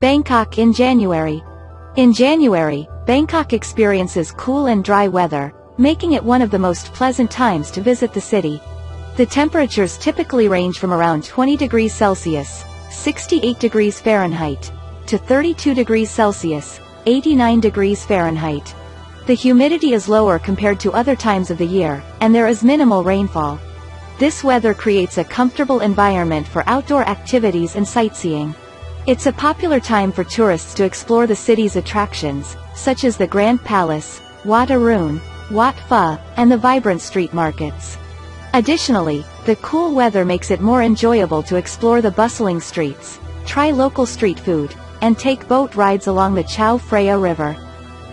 Bangkok in January. In January, Bangkok experiences cool and dry weather, making it one of the most pleasant times to visit the city. The temperatures typically range from around 20 degrees Celsius, 68 degrees Fahrenheit, to 32 degrees Celsius, 89 degrees Fahrenheit. The humidity is lower compared to other times of the year, and there is minimal rainfall. This weather creates a comfortable environment for outdoor activities and sightseeing. It's a popular time for tourists to explore the city's attractions, such as the Grand Palace, Wat Arun, Wat Pho, and the vibrant street markets. Additionally, the cool weather makes it more enjoyable to explore the bustling streets, try local street food, and take boat rides along the Chao Phraya River.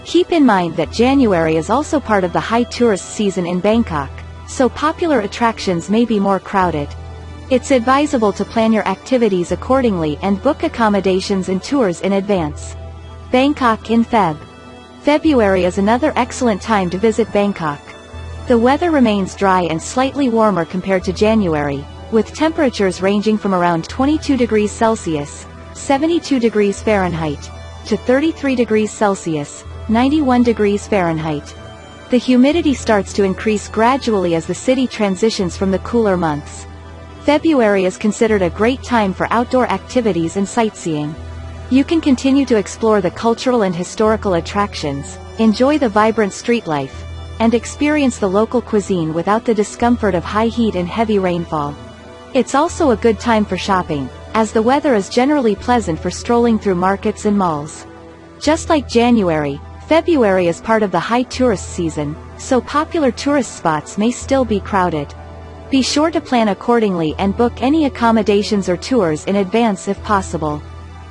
Keep in mind that January is also part of the high tourist season in Bangkok, so popular attractions may be more crowded. It's advisable to plan your activities accordingly and book accommodations and tours in advance. Bangkok in February is another excellent time to visit Bangkok. The weather remains dry and slightly warmer compared to January, with temperatures ranging from around 22 degrees Celsius, 72 degrees Fahrenheit, to 33 degrees Celsius, 91 degrees Fahrenheit. The humidity starts to increase gradually as the city transitions from the cooler months. February is considered a great time for outdoor activities and sightseeing. You can continue to explore the cultural and historical attractions, enjoy the vibrant street life, and experience the local cuisine without the discomfort of high heat and heavy rainfall. It's also a good time for shopping, as the weather is generally pleasant for strolling through markets and malls. Just like January, February is part of the high tourist season, so popular tourist spots may still be crowded. Be sure to plan accordingly and book any accommodations or tours in advance if possible.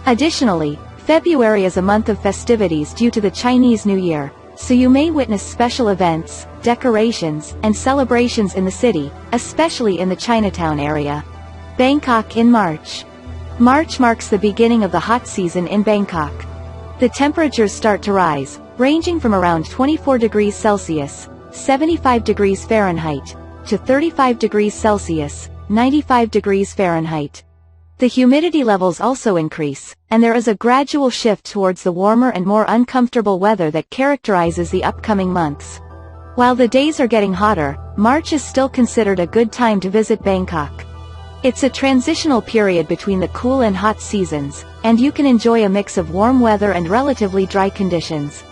Additionally, February is a month of festivities due to the Chinese New Year, so you may witness special events, decorations, and celebrations in the city, especially in the Chinatown area. Bangkok in March. March marks the beginning of the hot season in Bangkok. The temperatures start to rise, ranging from around 24 degrees Celsius, 75 degrees Fahrenheit, to 35 degrees Celsius, 95 degrees Fahrenheit. The humidity levels also increase, and there is a gradual shift towards the warmer and more uncomfortable weather that characterizes the upcoming months. While the days are getting hotter, March is still considered a good time to visit Bangkok. It's a transitional period between the cool and hot seasons, and you can enjoy a mix of warm weather and relatively dry conditions.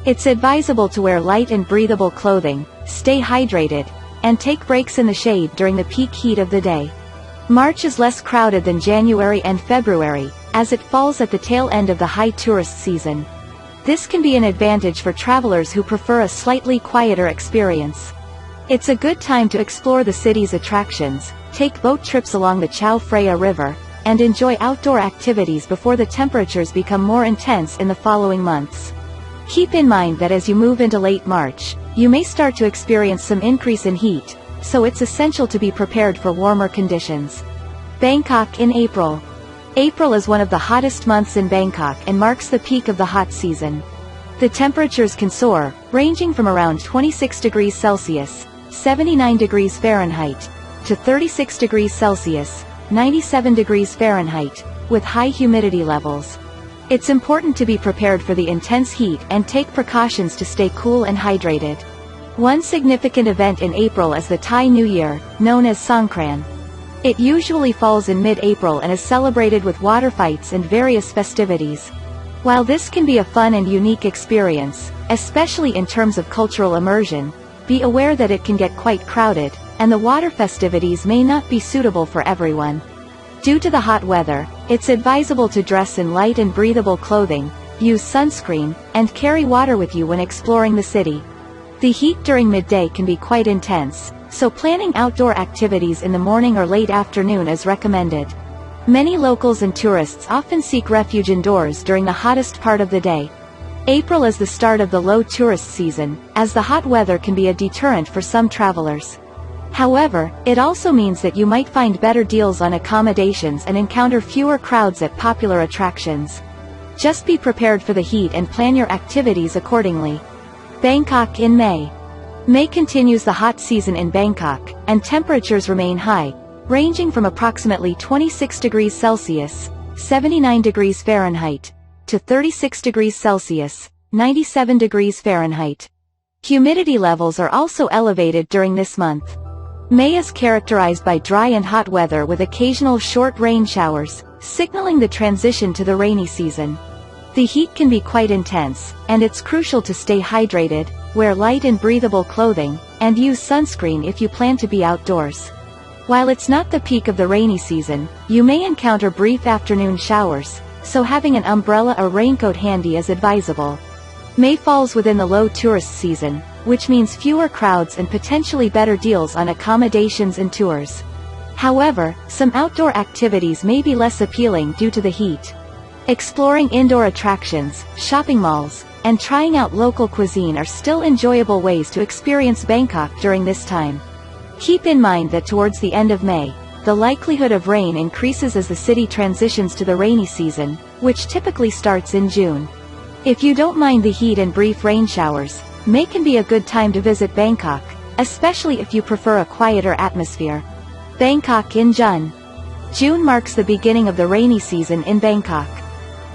It's advisable to wear light and breathable clothing, stay hydrated, and take breaks in the shade during the peak heat of the day. March is less crowded than January and February, as it falls at the tail end of the high tourist season. This can be an advantage for travelers who prefer a slightly quieter experience. It's a good time to explore the city's attractions, take boat trips along the Chao Phraya River, and enjoy outdoor activities before the temperatures become more intense in the following months. Keep in mind that as you move into late March, you may start to experience some increase in heat, so it's essential to be prepared for warmer conditions. Bangkok in April. April is one of the hottest months in Bangkok and marks the peak of the hot season. The temperatures can soar, ranging from around 26 degrees Celsius, 79 degrees Fahrenheit, to 36 degrees Celsius, 97 degrees Fahrenheit, with high humidity levels. It's important to be prepared for the intense heat and take precautions to stay cool and hydrated. One significant event in April is the Thai New Year, known as Songkran. It usually falls in mid-April and is celebrated with water fights and various festivities. While this can be a fun and unique experience, especially in terms of cultural immersion, be aware that it can get quite crowded, and the water festivities may not be suitable for everyone. Due to the hot weather, it's advisable to dress in light and breathable clothing, use sunscreen, and carry water with you when exploring the city. The heat during midday can be quite intense, so planning outdoor activities in the morning or late afternoon is recommended. Many locals and tourists often seek refuge indoors during the hottest part of the day. April is the start of the low tourist season, as the hot weather can be a deterrent for some travelers. However, it also means that you might find better deals on accommodations and encounter fewer crowds at popular attractions. Just be prepared for the heat and plan your activities accordingly. Bangkok in May. May continues the hot season in Bangkok, and temperatures remain high, ranging from approximately 26 degrees Celsius, (79 degrees Fahrenheit) to 36 degrees Celsius, (97 degrees Fahrenheit). Humidity levels are also elevated during this month. May is characterized by dry and hot weather with occasional short rain showers, signaling the transition to the rainy season. The heat can be quite intense, and it's crucial to stay hydrated, wear light and breathable clothing, and use sunscreen if you plan to be outdoors. While it's not the peak of the rainy season, you may encounter brief afternoon showers, so having an umbrella or raincoat handy is advisable. May falls within the low tourist season, which means fewer crowds and potentially better deals on accommodations and tours. However, some outdoor activities may be less appealing due to the heat. Exploring indoor attractions, shopping malls, and trying out local cuisine are still enjoyable ways to experience Bangkok during this time. Keep in mind that towards the end of May, the likelihood of rain increases as the city transitions to the rainy season, which typically starts in June. If you don't mind the heat and brief rain showers, May can be a good time to visit Bangkok, especially if you prefer a quieter atmosphere. Bangkok in June. June marks the beginning of the rainy season in Bangkok.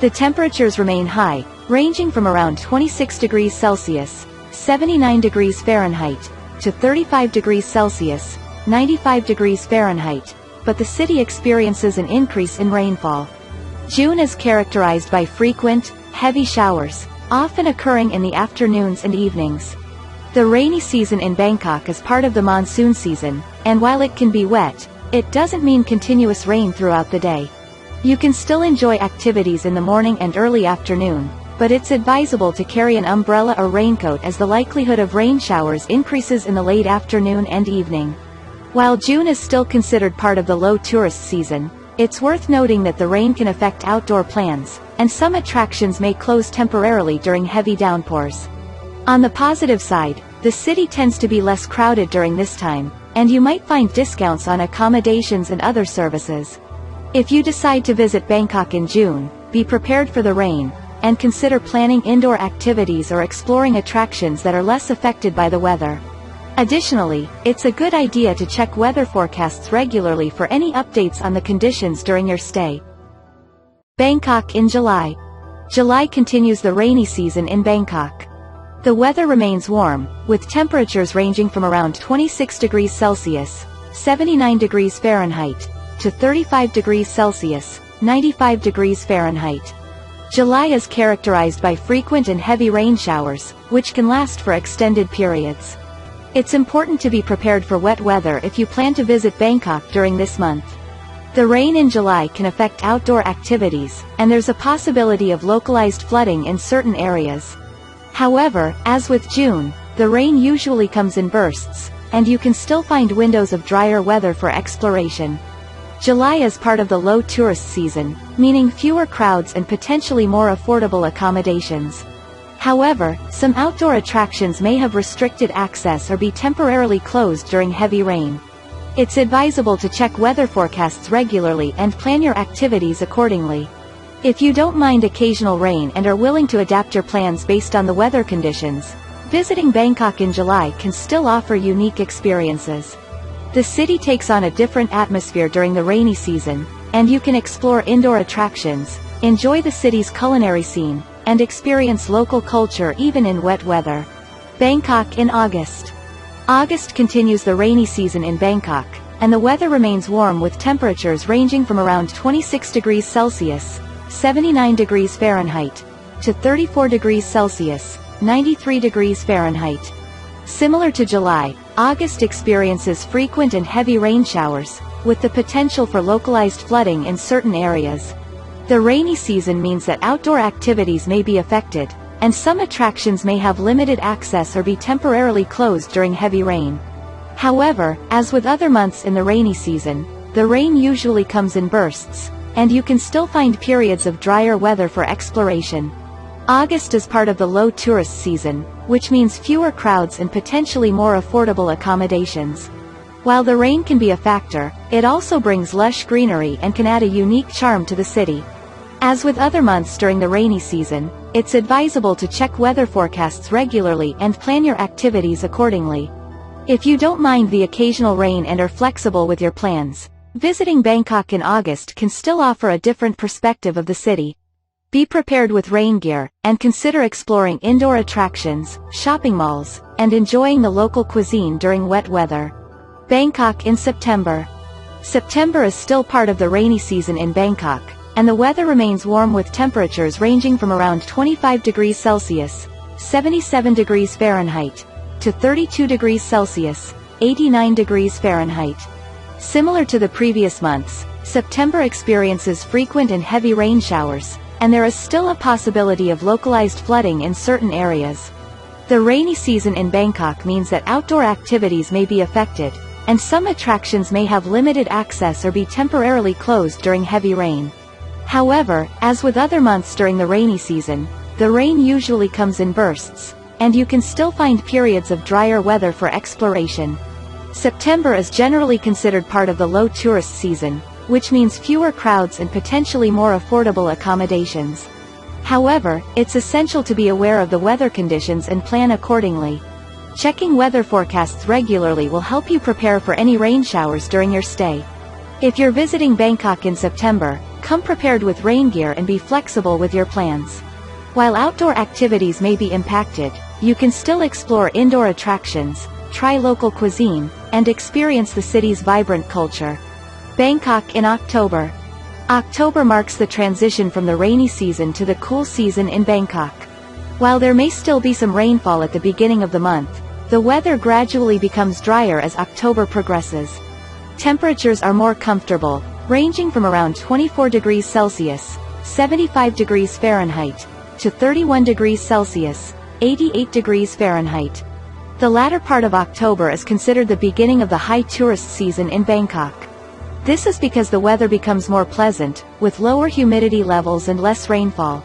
The temperatures remain high, ranging from around 26 degrees Celsius, 79 degrees Fahrenheit, to 35 degrees Celsius, 95 degrees Fahrenheit, but the city experiences an increase in rainfall. June is characterized by frequent, heavy showers, often occurring in the afternoons and evenings. The rainy season in Bangkok is part of the monsoon season, and while it can be wet, it doesn't mean continuous rain throughout the day. You can still enjoy activities in the morning and early afternoon, but it's advisable to carry an umbrella or raincoat as the likelihood of rain showers increases in the late afternoon and evening. While June is still considered part of the low tourist season, it's worth noting that the rain can affect outdoor plans, and some attractions may close temporarily during heavy downpours. On the positive side, the city tends to be less crowded during this time, and you might find discounts on accommodations and other services. If you decide to visit Bangkok in June, be prepared for the rain, and consider planning indoor activities or exploring attractions that are less affected by the weather. Additionally, it's a good idea to check weather forecasts regularly for any updates on the conditions during your stay. Bangkok in July. July continues the rainy season in Bangkok. The weather remains warm, with temperatures ranging from around 26 degrees Celsius, 79 degrees Fahrenheit, to 35 degrees Celsius, 95 degrees Fahrenheit. July is characterized by frequent and heavy rain showers, which can last for extended periods. It's important to be prepared for wet weather if you plan to visit Bangkok during this month. The rain in July can affect outdoor activities, and there's a possibility of localized flooding in certain areas. However, as with June, the rain usually comes in bursts, and you can still find windows of drier weather for exploration. July is part of the low tourist season, meaning fewer crowds and potentially more affordable accommodations. However, some outdoor attractions may have restricted access or be temporarily closed during heavy rain. It's advisable to check weather forecasts regularly and plan your activities accordingly. If you don't mind occasional rain and are willing to adapt your plans based on the weather conditions, visiting Bangkok in July can still offer unique experiences. The city takes on a different atmosphere during the rainy season, and you can explore indoor attractions, enjoy the city's culinary scene, and experience local culture even in wet weather. Bangkok in August. August continues the rainy season in Bangkok, and the weather remains warm with temperatures ranging from around 26 degrees Celsius, 79 degrees Fahrenheit, to 34 degrees Celsius, 93 degrees Fahrenheit. Similar to July, August experiences frequent and heavy rain showers, with the potential for localized flooding in certain areas. The rainy season means that outdoor activities may be affected, and some attractions may have limited access or be temporarily closed during heavy rain. However, as with other months in the rainy season, the rain usually comes in bursts, and you can still find periods of drier weather for exploration. August is part of the low tourist season, which means fewer crowds and potentially more affordable accommodations. While the rain can be a factor, it also brings lush greenery and can add a unique charm to the city. As with other months during the rainy season, it's advisable to check weather forecasts regularly and plan your activities accordingly. If you don't mind the occasional rain and are flexible with your plans, Visiting Bangkok in August can still offer a different perspective of the city. Be prepared with rain gear, and consider exploring indoor attractions, shopping malls, and enjoying the local cuisine during wet weather. Bangkok in September. September is still part of the rainy season in Bangkok, and the weather remains warm with temperatures ranging from around 25 degrees Celsius, 77 degrees Fahrenheit, to 32 degrees Celsius, 89 degrees Fahrenheit. Similar to the previous months, September experiences frequent and heavy rain showers, and there is still a possibility of localized flooding in certain areas. The rainy season in Bangkok means that outdoor activities may be affected, and some attractions may have limited access or be temporarily closed during heavy rain. However, as with other months during the rainy season, the rain usually comes in bursts, and you can still find periods of drier weather for exploration. September is generally considered part of the low tourist season, which means fewer crowds and potentially more affordable accommodations. However, it's essential to be aware of the weather conditions and plan accordingly. Checking weather forecasts regularly will help you prepare for any rain showers during your stay. If you're visiting Bangkok in September, come prepared with rain gear and be flexible with your plans. While outdoor activities may be impacted, you can still explore indoor attractions, try local cuisine, and experience the city's vibrant culture. Bangkok in October. October marks the transition from the rainy season to the cool season in Bangkok. While there may still be some rainfall at the beginning of the month, the weather gradually becomes drier as October progresses. Temperatures are more comfortable, ranging from around 24 degrees Celsius, 75 degrees Fahrenheit, to 31 degrees Celsius, 88 degrees Fahrenheit. The latter part of October is considered the beginning of the high tourist season in Bangkok. This is because the weather becomes more pleasant, with lower humidity levels and less rainfall.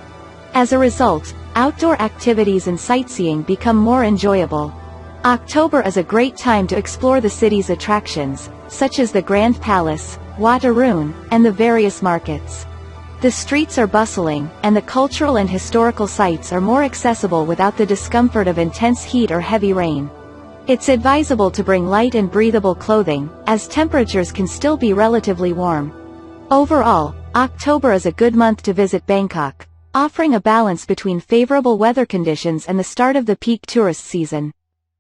As a result, outdoor activities and sightseeing become more enjoyable. October is a great time to explore the city's attractions, such as the Grand Palace, Wat Arun, and the various markets. The streets are bustling, and the cultural and historical sites are more accessible without the discomfort of intense heat or heavy rain. It's advisable to bring light and breathable clothing, as temperatures can still be relatively warm. Overall, October is a good month to visit Bangkok, offering a balance between favorable weather conditions and the start of the peak tourist season.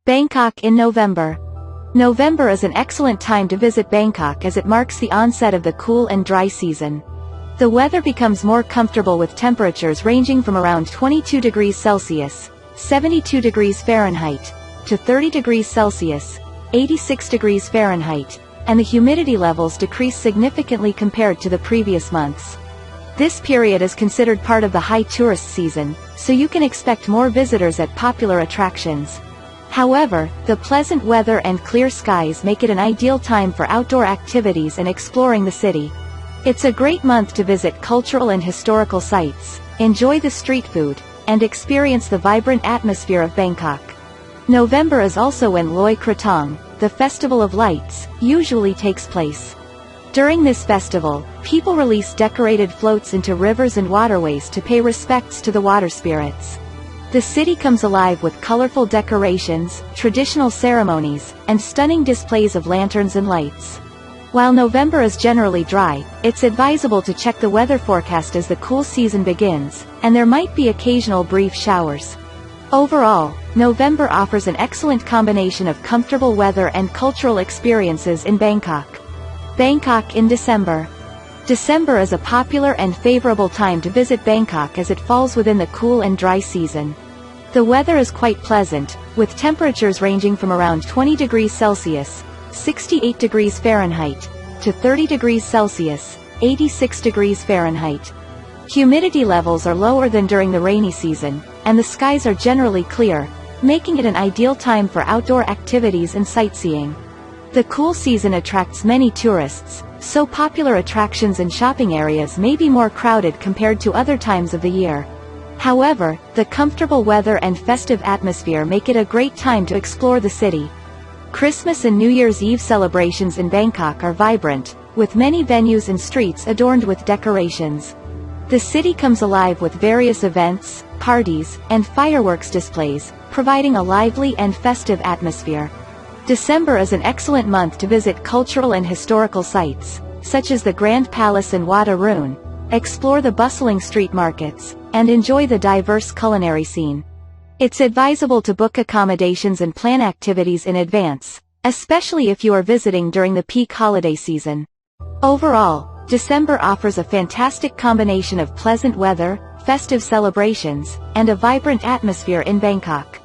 Bangkok in November. November is an excellent time to visit Bangkok as it marks the onset of the cool and dry season. The weather becomes more comfortable with temperatures ranging from around 22 degrees Celsius, 72 degrees Fahrenheit, to 30 degrees Celsius, 86 degrees Fahrenheit, and the humidity levels decrease significantly compared to the previous months. This period is considered part of the high tourist season, so you can expect more visitors at popular attractions. However, the pleasant weather and clear skies make it an ideal time for outdoor activities and exploring the city. It's a great month to visit cultural and historical sites, enjoy the street food, and experience the vibrant atmosphere of Bangkok. November is also when Loi Krathong, the Festival of Lights, usually takes place. During this festival, people release decorated floats into rivers and waterways to pay respects to the water spirits. The city comes alive with colorful decorations, traditional ceremonies, and stunning displays of lanterns and lights. While November is generally dry, it's advisable to check the weather forecast as the cool season begins, and there might be occasional brief showers. Overall, November offers an excellent combination of comfortable weather and cultural experiences in Bangkok. Bangkok in December. December is a popular and favorable time to visit Bangkok as it falls within the cool and dry season. The weather is quite pleasant, with temperatures ranging from around 20 degrees Celsius, 68 degrees Fahrenheit, to 30 degrees Celsius, 86 degrees Fahrenheit. Humidity levels are lower than during the rainy season, and the skies are generally clear, making it an ideal time for outdoor activities and sightseeing. The cool season attracts many tourists, so popular attractions and shopping areas may be more crowded compared to other times of the year. However, the comfortable weather and festive atmosphere make it a great time to explore the city. Christmas and New Year's Eve celebrations in Bangkok are vibrant, with many venues and streets adorned with decorations. The city comes alive with various events, parties, and fireworks displays, providing a lively and festive atmosphere. December is an excellent month to visit cultural and historical sites, such as the Grand Palace and Wat Arun, explore the bustling street markets, and enjoy the diverse culinary scene. It's advisable to book accommodations and plan activities in advance, especially if you are visiting during the peak holiday season. Overall, December offers a fantastic combination of pleasant weather, festive celebrations, and a vibrant atmosphere in Bangkok.